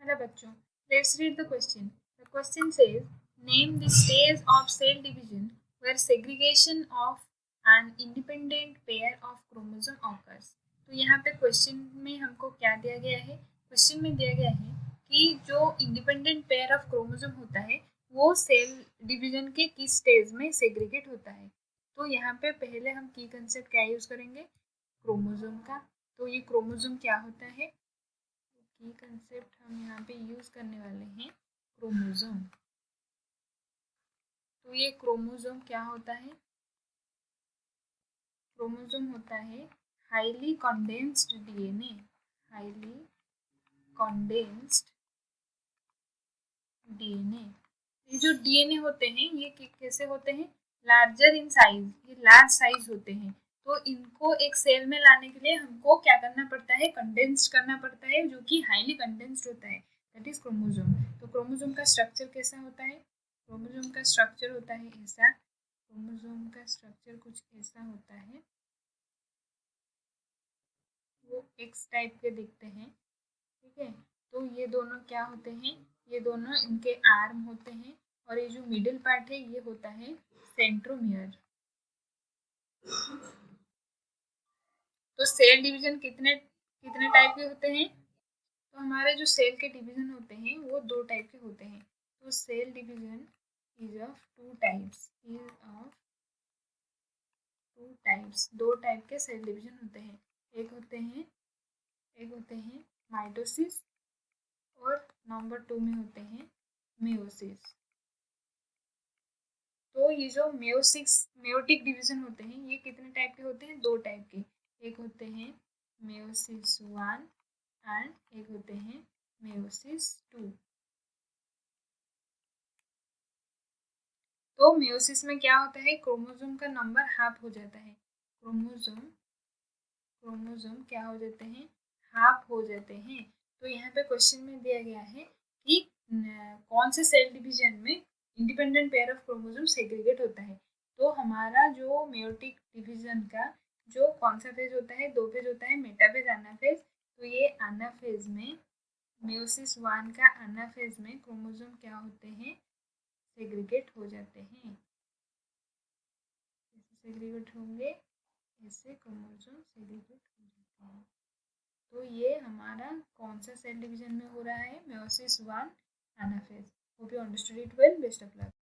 Hello बच्चों, let's read the question. The question says name the stage of cell division where segregation of an independent pair of chromosome occurs. तो यहाँ पे question में हमको क्या दिया गया है? क्वेश्चन में दिया गया है कि जो इंडिपेंडेंट पेयर ऑफ क्रोमोसोम होता है वो सेल डिवीजन के किस स्टेज में सेग्रीगेट होता है. तो यहाँ पे पहले हम की कंसेप्ट क्या यूज करेंगे? क्रोमोसोम का. तो ये क्रोमोसोम क्या होता है? की कंसेप्ट हम यहाँ पे यूज करने वाले हैं क्रोमोसोम. तो ये क्रोमोसोम क्या होता है? क्रोमोसोम होता है highly condensed DNA. Highly condensed DNA. ये जो डीएनए होते हैं ये कैसे होते हैं? Larger in size. ये लार्ज साइज होते हैं. तो इनको एक सेल में लाने के लिए हमको क्या करना पड़ता है? कंडेंस्ड करना पड़ता है, जो कि हाईली कंडेंस्ड होता है. That is chromosome. तो क्रोमोसोम का स्ट्रक्चर कैसा होता है? क्रोमोसोम का स्ट्रक्चर होता है ऐसा. क्रोमोसोम का स्ट्रक्चर कुछ ऐसा होता है. वो एक्स टाइप के दिखते हैं. ठीक है. तो ये दोनों क्या होते हैं? ये दोनों इनके आर्म होते हैं. और ये जो मिडिल पार्ट है ये होता है सेंट्रोमियर. तो सेल डिवीजन कितने कितने टाइप के होते हैं? तो हमारे जो सेल के डिवीजन होते हैं वो दो टाइप के होते हैं. तो cell division is of two types. दो टाइप के सेल डिवीजन होते हैं. एक होते हैं माइटोसिस और नंबर 2 में होते हैं मेयोसिस. तो ये जो मेयोटिक डिवीजन होते हैं ये कितने टाइप के होते हैं? दो टाइप के. एक होते हैं मेयोसिस 1 एंड एक होते हैं मेयोसिस 2. तो मेयोसिस में क्या होता है? क्रोमोसोम का नंबर हाफ हो जाता है. क्रोमोसोम क्या हो जाते हैं? हाफ हो जाते हैं. तो यहाँ पे क्वेश्चन में दिया गया है कि कौन से सेल डिवीजन में independent pair of chromosome segregate होता है. तो हमारा जो मेयोटिक डिवीजन का जो कौन सा फेज होता है? दो फेज होता है, मेटाफेज, एनाफेज. तो ये एनाफेज में मेयोसिस 1 का एनाफेज में क्रोमोसोम क्या होते हैं? सेग्रीगेट हो जाते हैं. सेग्रीगेट होंगे ऐसे क्रोमोसोम सेग्रीगेट हो जाते हैं. तो ये हमारा कौन सा सेल डिवीजन में हो रहा है? Meiosis 1 anaphase. Hope you understood it well. Best of luck.